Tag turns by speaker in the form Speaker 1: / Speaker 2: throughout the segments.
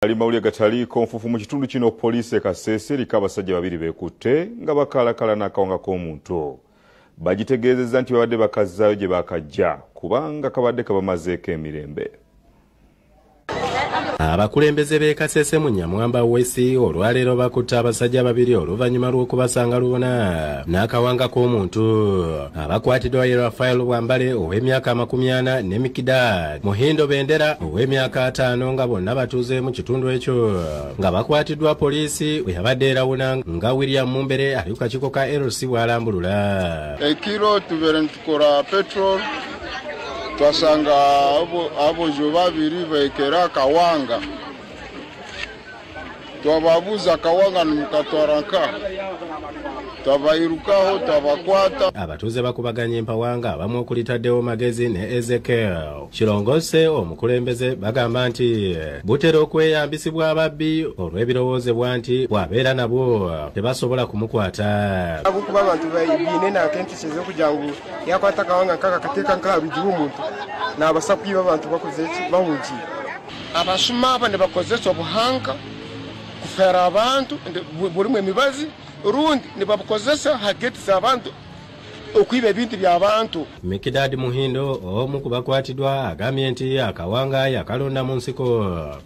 Speaker 1: Agataliikonfuufu mu kitundu kino poliisi e Kasese eriko abasajja babiri beekutte nga bakalakala n'akawanga k'omuntu. Bagitegeezezza nti babadde bakazzaayo gye baakajja kubanga kabadde kabamazeeko emirembe.
Speaker 2: Abakulembeze b'e Kasese mu Nyamwamba Wesi olwaleero bakutte abasajja babiri oluvannyuma lw'okubasanga lubona n'akawanga k'omuntu. Abakwatiddwa ye Rafael Bwambale ow'emyaka 40 ne Mikidad Muhindo Bendera ow'emyaka 5 nga bonna batuuze mu kitundu ekyo nga bakwatiddwa poliisi bwe yabadde erawuna nga William Mumbere ali ku kakiiko ka LC bw'alambulula.
Speaker 3: Ekiro tubeera ntukora petrol twasanga abojo babiri beekera akawanga twababuuza akawanga nimukatwaranka twabayirukaho twabakwata.
Speaker 2: Abatuuze bakubaganya empawanga abamu okulitaddewo Magezi ne Ezekiel Kirongose omukulembeze bagamba nti butera okweyambisibwa ababbi olw'ebirowoozebwa nti bw'abeera nabwo tebasobola kumukwata.
Speaker 4: Kuba abantu biine nakenteseze okugira ngu yakwata akawanga nk'akateeka nk'abijira omuntu n'abasa kwiba abantu bakoze bahungiye.
Speaker 3: Abasuma aba nibakozesa obuhanga kufera abantu bulimu emibazi rundi nibabukozesa hagetiza abantu okwiba ebintu by'abantu.
Speaker 2: Mikidad Muhindo omu ku bakwatiddwa agambye nti akawanga yakalonda mu Nsiko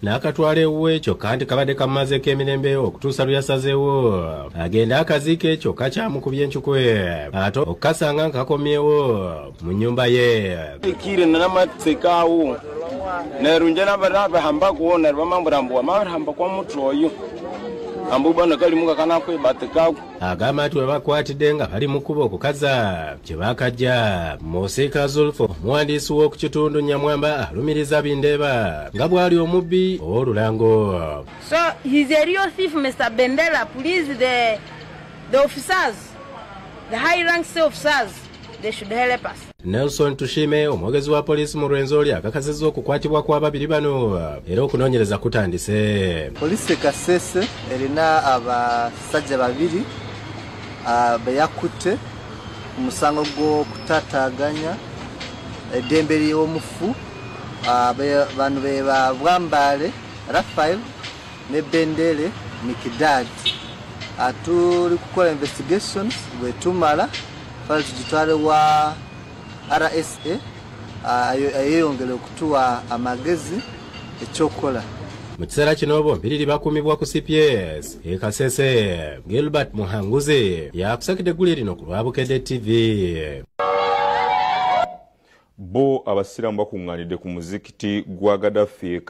Speaker 2: n'akatwala ewuwe kyokka nti kabadde kamazeeko emirembe okutuusa lweyasazeewo agenda akaziike kyokka kyamukubye encukwe ate okukasanga nkakomyewo mu nnyumba ye.
Speaker 5: Kire n'amatsekawo nerunja n'abarabe hamba kuwona bamambura hamba kwa mutu oyo ambubana kali muka kana kwe batekawo.
Speaker 2: Agamba nti we bakwatidde nga bali mu kkubo okukaza gye baakajja. Musika Zulfo omuwandiisi w'oku kitundu Nyamwamba alumiriza Bindeeba nga bw'ali omubbi ow'olulango.
Speaker 6: So he's a real thief, Mr. Bendela. Please, the officers, the high ranks officers, they should help us.
Speaker 2: Nelson Tushime omwogezi wa poliisi mu Rwenzori akakasizza okukwatibwa kw'ababiri bano era okunoonyereza kutandise.
Speaker 7: Poliisi e Kasese erina abasajja babiri be yakutte omusango gw'okutaataaganya eddembe ly'omufu. Bano be ba Bwambale Rafael ne Bendere Mikidad. Tuli kukola investigations bwe tumala fale tugitwale wa RSA ayeyongere okutuwa amagezi ekyokola.
Speaker 2: Mu kiseera kino bombiriri bakuumibwa ku CPS e Kasese. Gilbert Muhanguzi yakusakidde eggulu lino ku Lwabukedde TV.
Speaker 1: Bo abasiraamu bakuŋŋaanidde ku muzikiti gwa Gaddafi